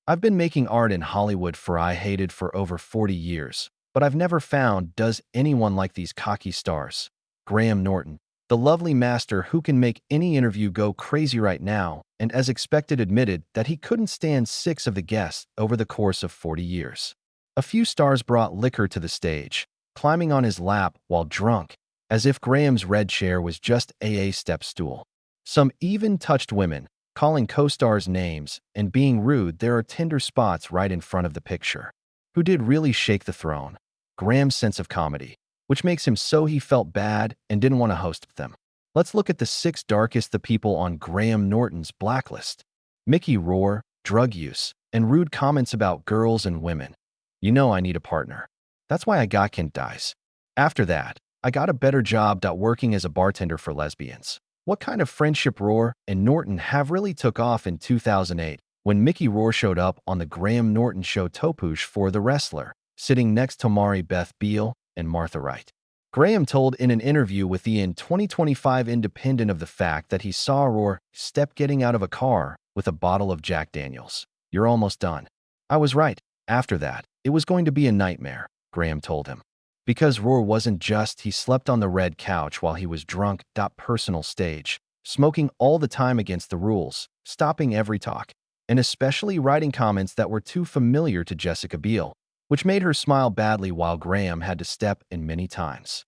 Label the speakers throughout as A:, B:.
A: I've been making art in Hollywood for I hated for over 40 years, but I've never found does anyone like these cocky stars. Graham Norton, the lovely master who can make any interview go crazy right now, and as expected admitted that he couldn't stand 6 of the guests over the course of 40 years. A few stars brought liquor to the stage, climbing on his lap while drunk, as if Graham's red chair was just a step stool. Some even touched women, calling co-stars names and being rude. There are tender spots right in front of the picture. Who did really shake the throne? Graham's sense of comedy, which makes him so he felt bad and didn't want to host them. Let's look at the 6 darkest the people on Graham Norton's blacklist. Mickey Rourke, drug use, and rude comments about girls and women. You know I need a partner. That's why I got Kent Dice. After that, I got a better job working as a bartender for lesbians. What kind of friendship Rourke and Norton have really took off in 2008 when Mickey Rourke showed up on the Graham Norton show Topush for The Wrestler, sitting next to Mari Beth Beale and Martha Wright. Graham told in an interview with the in 2025 Independent of the fact that he saw Rourke step getting out of a car with a bottle of Jack Daniels. You're almost done. I was right. After that, it was going to be a nightmare, Graham told him. Because Rourke wasn't just he slept on the red couch while he was drunk. Personal stage, smoking all the time against the rules, stopping every talk, and especially writing comments that were too familiar to Jessica Biel, which made her smile badly while Graham had to step in many times.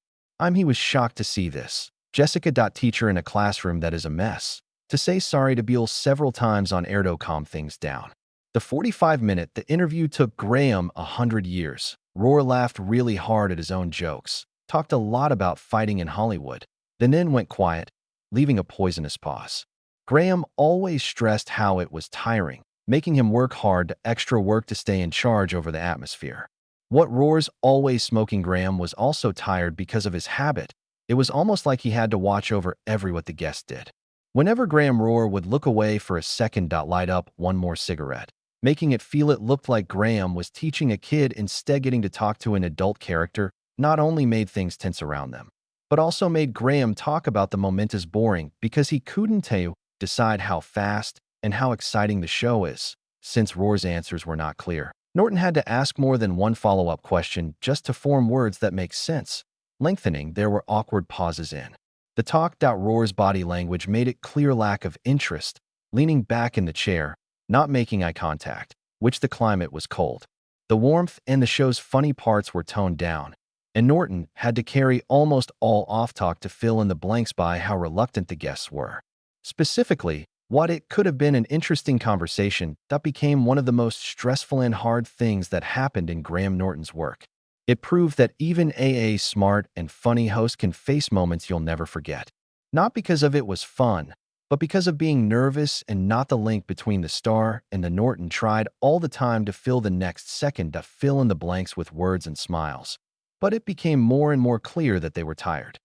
A: He was shocked to see this. Jessica. Teacher in a classroom that is a mess. To say sorry to Biel several times on air to calm things down. The 45-minute the interview took Graham 100 years. Rourke laughed really hard at his own jokes, talked a lot about fighting in Hollywood, then went quiet, leaving a poisonous pause. Graham always stressed how it was tiring, making him work hard extra work to stay in charge over the atmosphere. What Rourke's always smoking Graham was also tired because of his habit. It was almost like he had to watch over what the guest did. Whenever Graham Rourke would look away for a second, light up one more cigarette, making it feel it looked like Graham was teaching a kid instead getting to talk to an adult character, not only made things tense around them, but also made Graham talk about the momentous boring because he couldn't decide how fast and how exciting the show is. Since Rourke's answers were not clear, Norton had to ask more than one follow-up question just to form words that make sense. Lengthening, there were awkward pauses in the talk. Rourke's body language made it clear lack of interest, leaning back in the chair, not making eye contact, which the climate was cold. The warmth and the show's funny parts were toned down, and Norton had to carry almost all off-talk to fill in the blanks by how reluctant the guests were. Specifically, what it could have been an interesting conversation that became one of the most stressful and hard things that happened in Graham Norton's work. It proved that even a smart and funny host can face moments you'll never forget. Not because of it was fun, but because of being nervous and not the link between the star and the Norton tried all the time to fill the next second to fill in the blanks with words and smiles. But it became more and more clear that they were tired.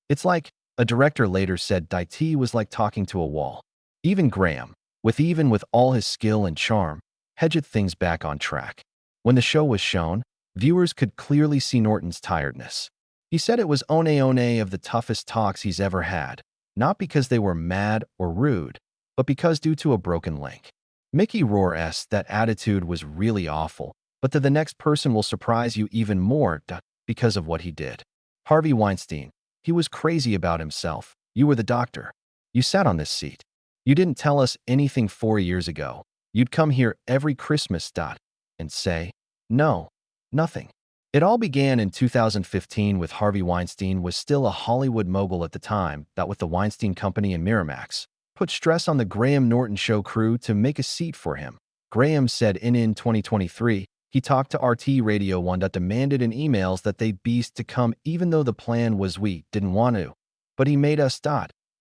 A: It's like, a director later said, it was like talking to a wall. Even Graham, with all his skill and charm, hedged things back on track. When the show was shown, viewers could clearly see Norton's tiredness. He said it was one of the toughest talks he's ever had. Not because they were mad or rude, but because due to a broken link. Mickey Rourke's that attitude was really awful, but the next person will surprise you even more because of what he did. Harvey Weinstein, he was crazy about himself. You were the doctor. You sat on this seat. You didn't tell us anything 4 years ago. You'd come here every Christmas and say, no, nothing. It all began in 2015 with Harvey Weinstein was still a Hollywood mogul at the time with the Weinstein Company and Miramax put stress on the Graham Norton show crew to make a seat for him. Graham said in 2023, he talked to RT Radio 1 that demanded in emails that they beast to come even though the plan was we didn't want to. But he made us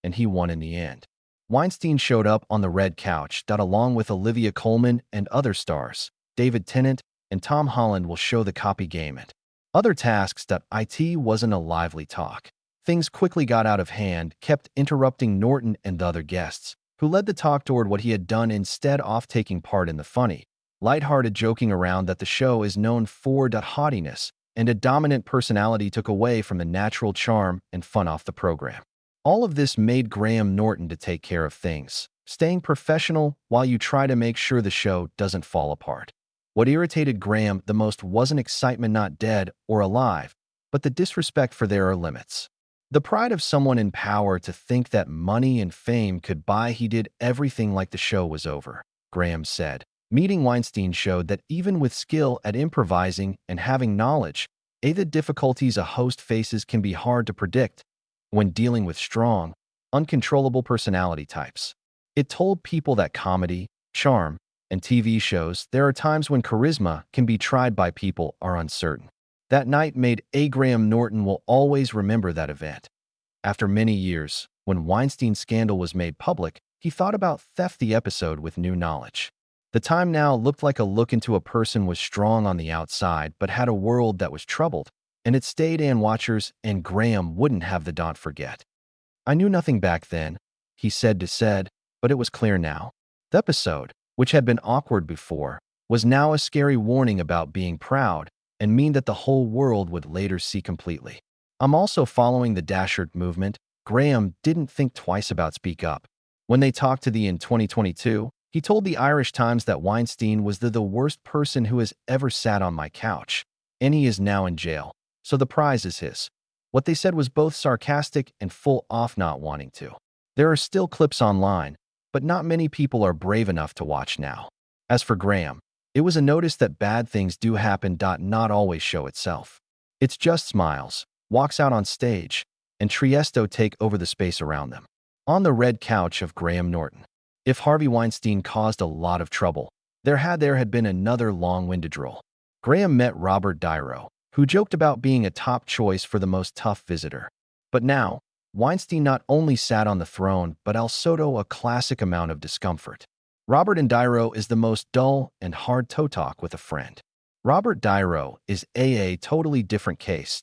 A: and he won in the end. Weinstein showed up on the red couch along with Olivia Colman and other stars. David Tennant and Tom Holland will show the copy game it. Other tasks it wasn't a lively talk. Things quickly got out of hand, kept interrupting Norton and the other guests, who led the talk toward what he had done instead of taking part in the funny, lighthearted joking around that the show is known for. Haughtiness and a dominant personality took away from the natural charm and fun off the program. All of this made Graham Norton to take care of things. staying professional while you try to make sure the show doesn't fall apart. What irritated Graham the most wasn't excitement not dead or alive, but the disrespect for there are limits. The pride of someone in power to think that money and fame could buy he did everything like the show was over, Graham said. Meeting Weinstein showed that even with skill at improvising and having knowledge, the difficulties a host faces can be hard to predict when dealing with strong, uncontrollable personality types. It told people that comedy, charm, and TV shows, there are times when charisma can be tried by people are uncertain. That night made Graham Norton will always remember that event. After many years, when Weinstein's scandal was made public, he thought about theft the episode with new knowledge. The time now looked like a look into a person was strong on the outside but had a world that was troubled, and it stayed in watchers and Graham wouldn't have the don't forget. I knew nothing back then, he said, but it was clear now. The episode, which had been awkward before, was now a scary warning about being proud and mean that the whole world would later see completely. I'm also following the Dashert movement. Graham didn't think twice about speak up. When they talked to the in 2022, he told the Irish Times that Weinstein was the worst person who has ever sat on my couch, and he is now in jail, so the prize is his. What they said was both sarcastic and full off not wanting to. There are still clips online, but not many people are brave enough to watch now. As for Graham, it was a notice that bad things do happen. Not always show itself. It's just smiles, walks out on stage, and Triesto take over the space around them. On the red couch of Graham Norton. If Harvey Weinstein caused a lot of trouble, there had been another long-winded role. Graham met Robert Dyro, who joked about being a top choice for the most tough visitor. But now, Weinstein not only sat on the throne, but also a classic amount of discomfort. Robert and Dyro is the most dull and hard to talk with a friend. Robert Dyro is a totally different case.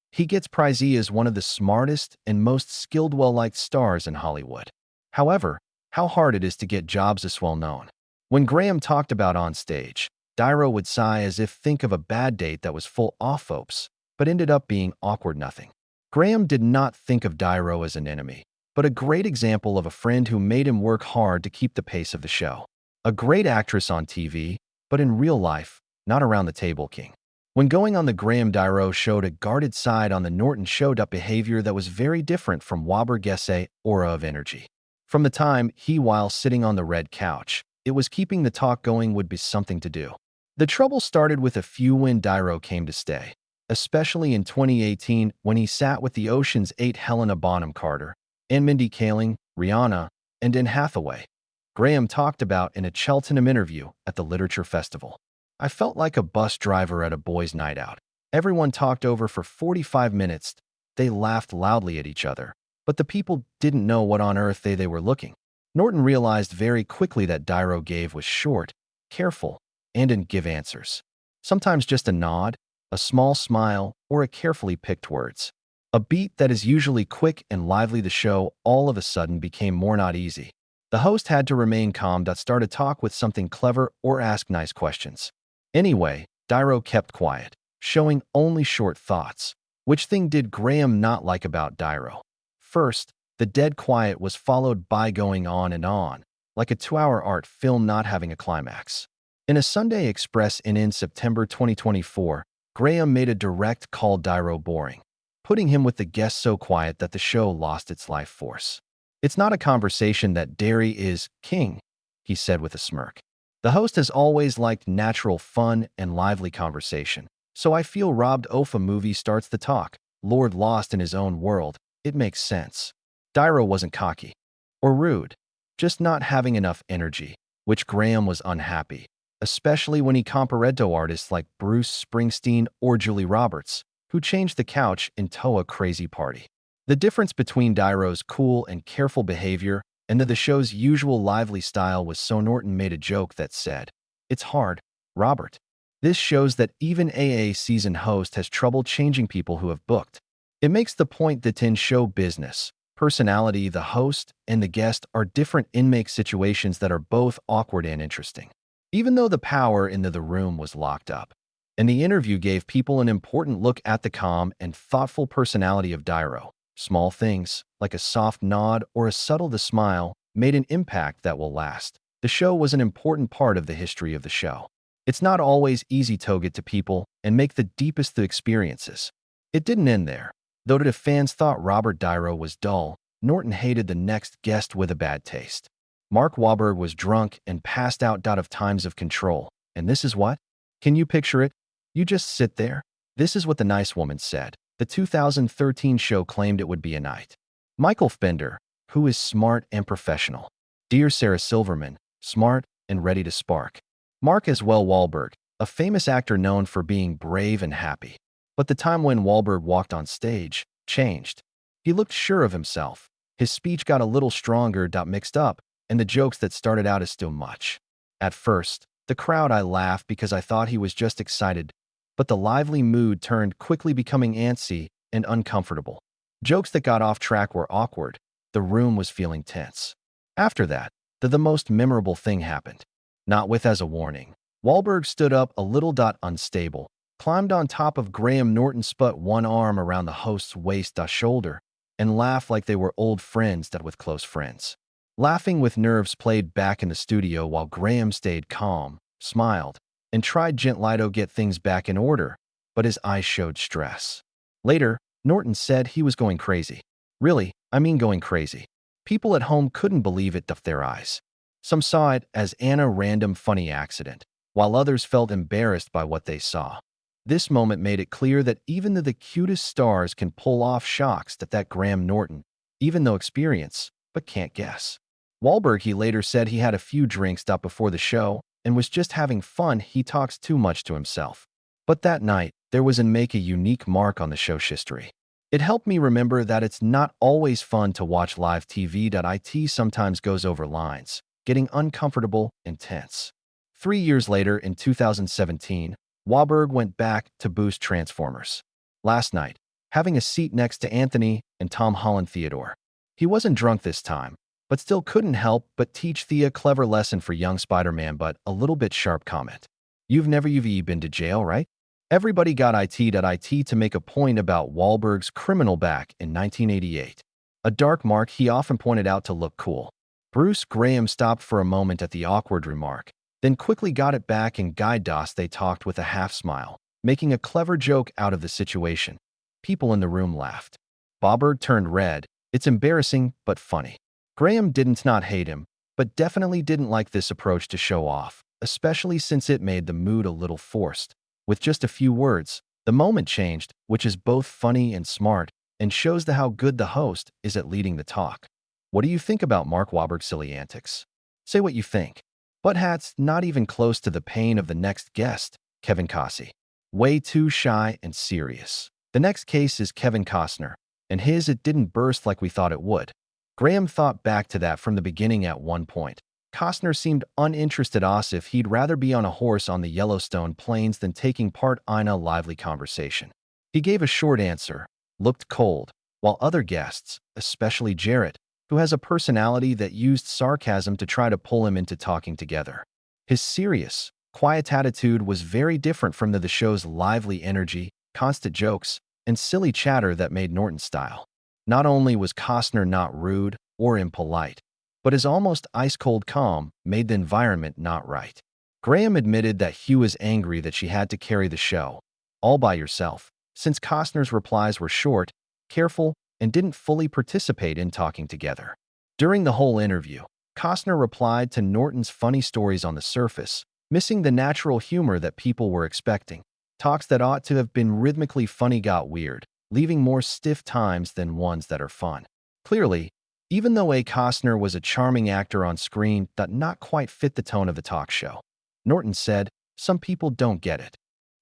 A: He gets prized as one of the smartest and most skilled well-liked stars in Hollywood. However, how hard it is to get jobs this well-known. When Graham talked about on stage, Dyro would sigh as if think of a bad date that was full off hopes, but ended up being awkward nothing. Graham did not think of Dyro as an enemy, but a great example of a friend who made him work hard to keep the pace of the show. A great actress on TV, but in real life, not around the table king. When going on the Graham, Dyro showed a guarded side on the Norton showed up behavior that was very different from Wabergesse aura of energy. From the time while sitting on the red couch, it was keeping the talk going would be something to do. The trouble started with a few when Dyro came to stay, especially in 2018 when he sat with the Ocean's 8 Helena Bonham Carter, and Mindy Kaling, Rihanna, and Anne Hathaway. Graham talked about in a Cheltenham interview at the Literature Festival. I felt like a bus driver at a boys' night out. Everyone talked over for 45 minutes. They laughed loudly at each other, but the people didn't know what on earth they were looking. Norton realized very quickly that Dyro gave was short, careful, and didn't give answers. Sometimes just a nod, a small smile, or a carefully picked words. A beat that is usually quick and lively. The show all of a sudden became more not easy. The host had to remain calm, start a talk with something clever, or ask nice questions. Anyway, Dyro kept quiet, showing only short thoughts. Which thing did Graham not like about Dyro? First, the dead quiet was followed by going on, like a 2-hour art film not having a climax. In a Sunday Express in September 2024, Graham made a direct call Dyro boring, putting him with the guests so quiet that the show lost its life force. It's not a conversation that Derry is king, he said with a smirk. The host has always liked natural fun and lively conversation, so I feel robbed if a movie starts the talk. Lord lost in his own world, it makes sense. Dyro wasn't cocky or rude, just not having enough energy, which Graham was unhappy, especially when he compared to artists like Bruce Springsteen or Julie Roberts, who changed the couch into a crazy party. The difference between Dyro's cool and careful behavior and the show's usual lively style was so Norton made a joke that said, "It's hard, Robert." This shows that even a seasoned host has trouble changing people who have booked. It makes the point that in show business, personality, the host, and the guest are different in make situations that are both awkward and interesting. Even though the power in the room was locked up, and the interview gave people an important look at the calm and thoughtful personality of Dyro. Small things, like a soft nod or a subtle smile, made an impact that will last. The show was an important part of the history of the show. It's not always easy to get to people and make the deepest of experiences. It didn't end there. Though the fans thought Robert De Niro was dull, Norton hated the next guest with a bad taste. Mark Wahlberg was drunk and passed out of times of control. And this is what? Can you picture it? You just sit there? This is what the nice woman said. The 2013 show claimed it would be a night. Michael Fender, who is smart and professional. Dear Sarah Silverman, smart and ready to spark. Mark as well Wahlberg, a famous actor known for being brave and happy. But the time when Wahlberg walked on stage changed. He looked sure of himself. His speech got a little stronger, mixed up, and the jokes that started out as still much. At first, the crowd I laughed because I thought he was just excited, but the lively mood turned quickly becoming antsy and uncomfortable. Jokes that got off track were awkward. The room was feeling tense. After that, the most memorable thing happened. Not with as a warning. Wahlberg stood up a little unstable, climbed on top of Graham Norton, put one arm around the host's waist shoulder, and laughed like they were old friends with close friends. Laughing with nerves played back in the studio while Graham stayed calm, smiled, and tried gently to get things back in order, but his eyes showed stress. Later, Norton said he was going crazy. Really, I mean going crazy. People at home couldn't believe it with their eyes. Some saw it as a random funny accident, while others felt embarrassed by what they saw. This moment made it clear that even the cutest stars can pull off shocks that Graham Norton, even though experience, but can't guess. Wahlberg, he later said he had a few drinks before the show and was just having fun. He talks too much to himself. But that night, there was make a unique mark on the show's history. It helped me remember that it's not always fun to watch live TV. It sometimes goes over lines, getting uncomfortable and tense. 3 years later, in 2017, Wahlberg went back to boost Transformers. Last night, having a seat next to Anthony and Tom Holland Theodore. He wasn't drunk this time, but still couldn't help but teach Thea a clever lesson for young Spider-Man, but a little bit sharp comment. You've never been to jail, right? Everybody got it to make a point about Wahlberg's criminal back in 1988. A dark mark he often pointed out to look cool. Bruce Graham stopped for a moment at the awkward remark, then quickly got it back and Guy Doss they talked with a half smile, making a clever joke out of the situation. People in the room laughed. Wahlberg turned red. It's embarrassing, but funny. Graham didn't not hate him, but definitely didn't like this approach to show off, especially since it made the mood a little forced. With just a few words, the moment changed, which is both funny and smart, and shows how good the host is at leading the talk. What do you think about Mark Wahlberg's silly antics? Say what you think. But Hat's not even close to the pain of the next guest, Kevin Costner. Way too shy and serious. The next case is Kevin Costner, and it didn't burst like we thought it would. Graham thought back to that from the beginning at one point. Costner seemed uninterested as if he'd rather be on a horse on the Yellowstone plains than taking part in a lively conversation. He gave a short answer, looked cold, while other guests, especially Jarrett, who has a personality that used sarcasm to try to pull him into talking together. His serious, quiet attitude was very different from the show's lively energy, constant jokes, and silly chatter that made Norton style. Not only was Costner not rude or impolite, but his almost ice-cold calm made the environment not right. Graham admitted that Hugh was angry that she had to carry the show, all by herself, since Costner's replies were short, careful, and didn't fully participate in talking together. During the whole interview, Costner replied to Norton's funny stories on the surface, missing the natural humor that people were expecting. Talks that ought to have been rhythmically funny got weird, leaving more stiff times than ones that are fun. Clearly, even though Costner was a charming actor on screen, that not quite fit the tone of the talk show. Norton said, some people don't get it.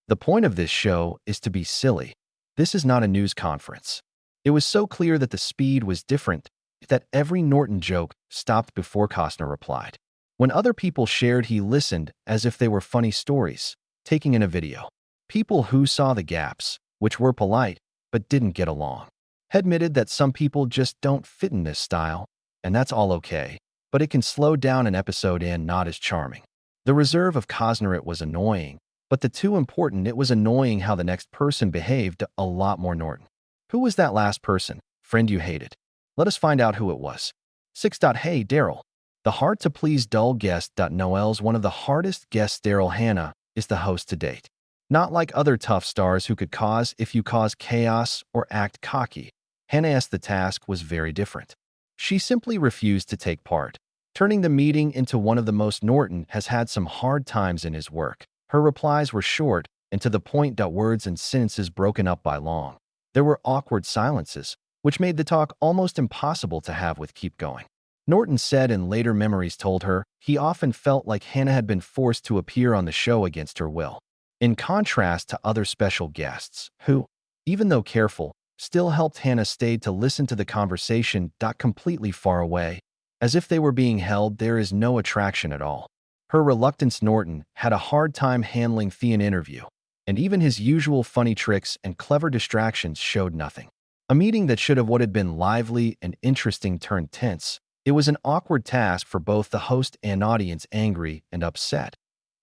A: The point of this show is to be silly. This is not a news conference. It was so clear that the speed was different that every Norton joke stopped before Costner replied. When other people shared, he listened as if they were funny stories, taking in a video. People who saw the gaps, which were polite, but didn't get along, admitted that some people just don't fit in this style, and that's all okay, but it can slow down an episode and not as charming. The reserve of Costner, it was annoying, but the too important, it was annoying how the next person behaved a lot more Norton. Who was that last person, friend you hated? Let us find out who it was. 6. Hey, Daryl. The hard-to-please dull guest. Noel's one of the hardest guests. Daryl Hannah is the host to date. Not like other tough stars who could cause if you cause chaos or act cocky. Hannah's the task was very different. She simply refused to take part, turning the meeting into one of the most. Norton has had some hard times in his work. Her replies were short and to the point. Words and sentences broken up by long. There were awkward silences, which made the talk almost impossible to have with. Keep going. Norton said in later memories told her he often felt like Hannah had been forced to appear on the show against her will. In contrast to other special guests, who, even though careful, still helped. Hannah stayed to listen to the conversation. Completely far away, as if they were being held. There is no attraction at all. Her reluctance. Norton had a hard time handling the interview, and even his usual funny tricks and clever distractions showed nothing. A meeting that should have would have been lively and interesting turned tense. It was an awkward task for both the host and audience, angry and upset.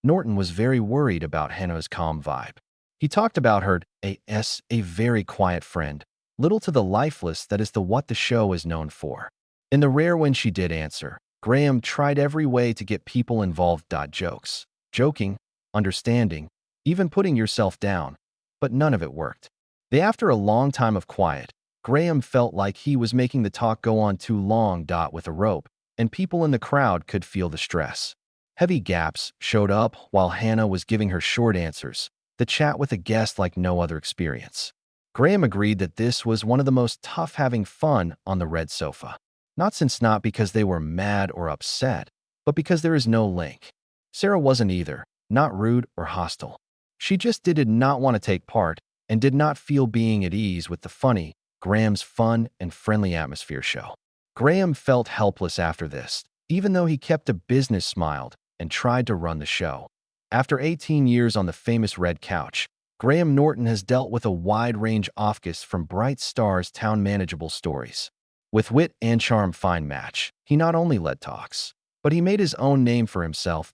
A: Norton was very worried about Hannah's calm vibe. He talked about her as a very quiet friend, little to the lifeless that is what the show is known for. In the rare when she did answer, Graham tried every way to get people involved. Jokes, joking, understanding, even putting yourself down, but none of it worked. After a long time of quiet, Graham felt like he was making the talk go on too long. With a rope, and people in the crowd could feel the stress. Heavy gaps showed up while Hannah was giving her short answers, the chat with a guest like no other experience. Graham agreed that this was one of the most tough. Having fun on the red sofa. Not because they were mad or upset, but because there is no link. Sarah wasn't either, not rude or hostile. She just did not want to take part and did not feel being at ease with the funny, Graham's fun and friendly atmosphere show. Graham felt helpless after this, even though he kept a business smile and tried to run the show. After 18 years on the famous red couch, Graham Norton has dealt with a wide range of guests from bright stars to manageable stories. With wit and charm fine match, he not only led talks, but he made his own name for himself.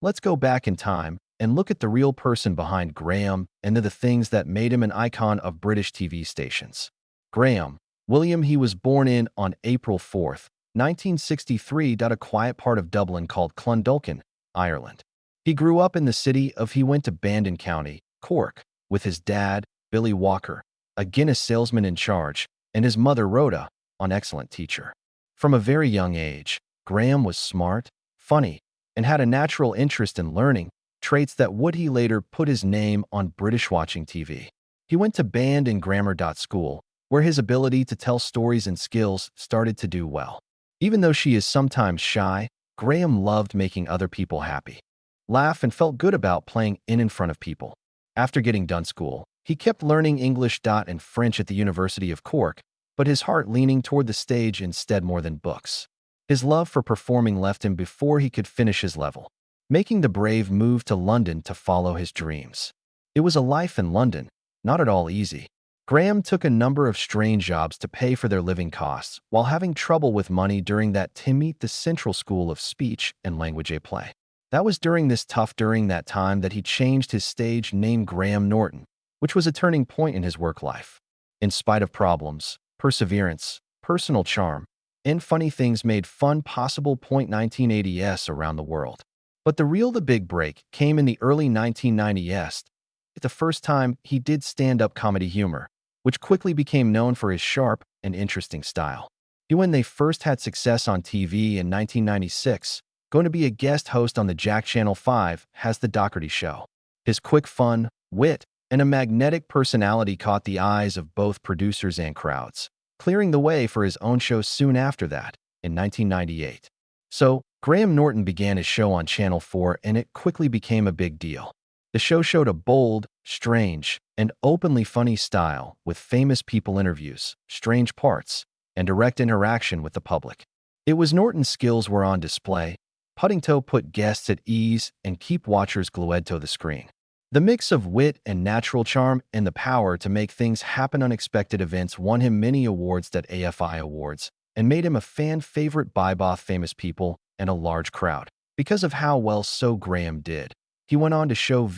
A: Let's go back in time and look at the real person behind Graham and the things that made him an icon of British TV stations. Graham William. He was born on April 4, 1963, a quiet part of Dublin called Clondalkin, Ireland. He grew up in the city of. He went to Bandon County, Cork, with his dad, Billy Walker, a Guinness salesman in charge, and his mother, Rhoda, an excellent teacher. From a very young age, Graham was smart, funny, and had a natural interest in learning, traits that would he later put his name on British watching TV. He went to Bandon Grammar School, where his ability to tell stories and skills started to do well. Even though she is sometimes shy, Graham loved making other people happy, laugh, and felt good about playing in front of people. After getting done school, he kept learning English and French at the University of Cork, but his heart leaning toward the stage instead more than books. His love for performing left him before he could finish his level, making the brave move to London to follow his dreams. It was a life in London, not at all easy. Graham took a number of strange jobs to pay for their living costs while having trouble with money during that to meet the Central School of Speech and Language play. That was during that time that he changed his stage name Graham Norton, which was a turning point in his work life. In spite of problems, perseverance, personal charm, and funny things made fun possible. 1980s around the world. But the big break came in the early 1990s. The first time he did stand-up comedy humor, which quickly became known for his sharp and interesting style. When they first had success on TV in 1996, going to be a guest host on the Jack Channel 5 has The Doherty Show. His quick fun, wit, and a magnetic personality caught the eyes of both producers and crowds, clearing the way for his own show soon after that, in 1998. So, Graham Norton began his show on Channel 4 and it quickly became a big deal. The show showed a bold, strange, and openly funny style with famous people interviews, strange parts, and direct interaction with the public. It was Norton's skills were on display, putting to put guests at ease and keep watchers glued to the screen. The mix of wit and natural charm and the power to make things happen unexpected events won him many awards at AFI Awards and made him a fan favorite by both famous people and a large crowd. Because of how well so Graham did, he went on to show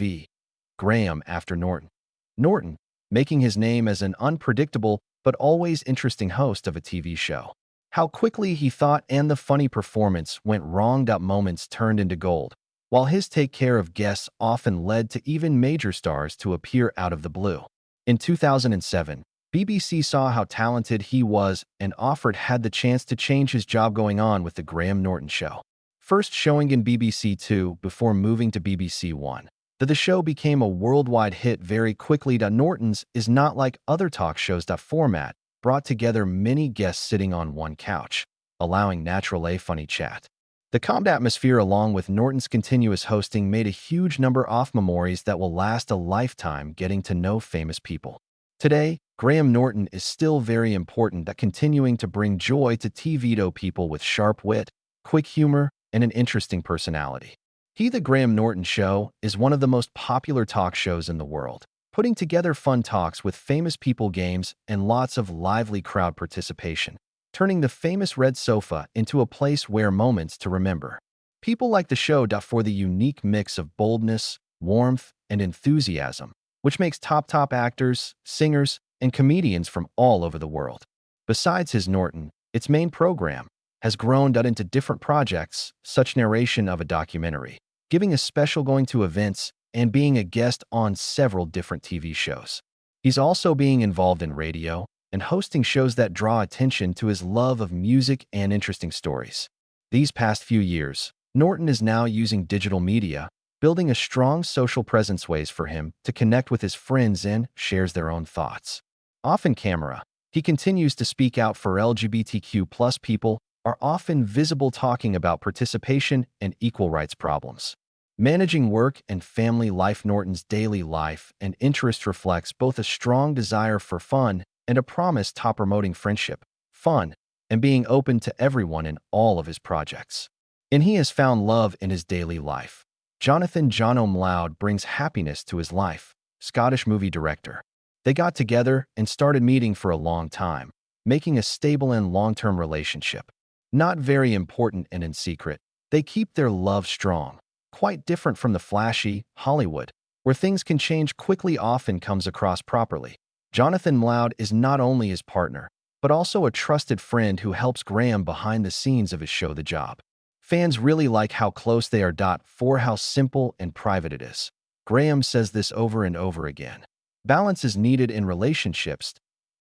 A: Graham after Norton. Norton, making his name as an unpredictable but always interesting host of a TV show. how quickly he thought and the funny performance went wrong. Moments turned into gold, while his take care of guests often led to even major stars to appear out of the blue. In 2007, BBC saw how talented he was and offered had the chance to change his job going on with the Graham Norton Show. First showing in BBC Two before moving to BBC One. The show became a worldwide hit very quickly. Norton's is not like other talk shows. Format brought together many guests sitting on one couch, allowing natural funny chat. The calm atmosphere along with Norton's continuous hosting made a huge number of memories that will last a lifetime. Getting to know famous people. Today, Graham Norton is still very important continuing to bring joy to TV to people with sharp wit, quick humor, and an interesting personality. The Graham Norton Show is one of the most popular talk shows in the world, putting together fun talks with famous people, games, and lots of lively crowd participation, turning the famous red sofa into a place where moments to remember. People like the show for the unique mix of boldness, warmth, and enthusiasm, which makes top actors, singers, and comedians from all over the world. Besides his Norton, its main program has grown out into different projects, such narration of a documentary, giving a special going to events, and being a guest on several different TV shows. He's also being involved in radio and hosting shows that draw attention to his love of music and interesting stories. These past few years, Norton is now using digital media, building a strong social presence ways for him to connect with his friends and shares their own thoughts. Off in camera, he continues to speak out for LGBTQ+ people are often visible talking about participation and equal rights problems. Managing work and family life. Norton's daily life and interest reflects both a strong desire for fun and a promise to promoting friendship, fun, and being open to everyone in all of his projects. And he has found love in his daily life. Jonathan Jono Mloud brings happiness to his life, Scottish movie director. They got together and started meeting for a long time, making a stable and long-term relationship. Not very important and in secret, they keep their love strong. Quite different from the flashy Hollywood, where things can change quickly. Often comes across properly. Jonathan Mloud is not only his partner, but also a trusted friend who helps Graham behind the scenes of his show The Job. Fans really like how close they are. For how simple and private it is. Graham says this over and over again. Balance is needed in relationships,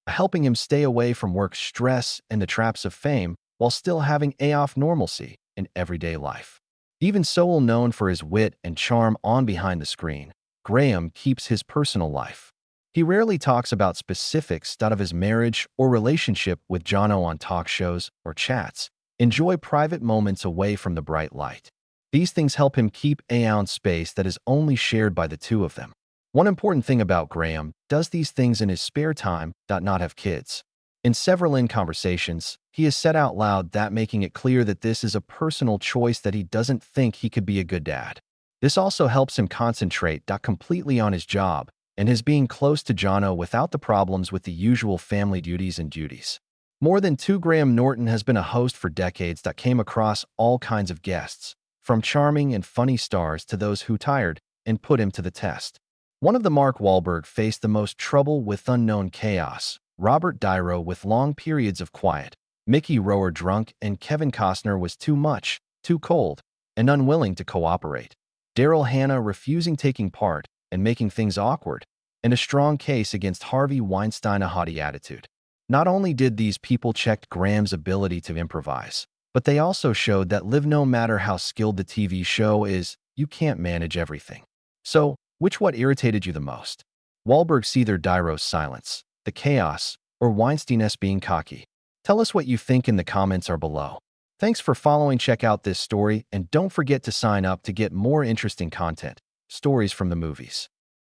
A: helping him stay away from work stress and the traps of fame while still having normalcy in everyday life. Even so well known for his wit and charm on behind the screen, Graham keeps his personal life. He rarely talks about specifics of his marriage or relationship with Jono on talk shows or chats. Enjoy private moments away from the bright light. These things help him keep a ounce space that is only shared by the two of them. One important thing about Graham does these things in his spare time, not have kids. In several conversations, he has said out loud that making it clear that this is a personal choice that he doesn't think he could be a good dad. This also helps him concentrate completely on his job and his being close to Jono without the problems with the usual family duties. More than two, Graham Norton has been a host for decades that came across all kinds of guests, from charming and funny stars to those who tired and put him to the test. One of the Mark Wahlberg faced the most trouble with unknown chaos, Robert De Niro with long periods of quiet, Mickey Rourke drunk, and Kevin Costner was too much, too cold, and unwilling to cooperate. Daryl Hannah refusing taking part and making things awkward, and a strong case against Harvey Weinstein, a haughty attitude. Not only did these people check Graham's ability to improvise, but they also showed that no matter how skilled the TV show is, you can't manage everything. So, what irritated you the most? Wahlberg's either De Niro's silence, the chaos, or Weinstein's being cocky? Tell us what you think in the comments or below. Thanks for following. Check out this story and don't forget to sign up to get more interesting content, stories from the movies.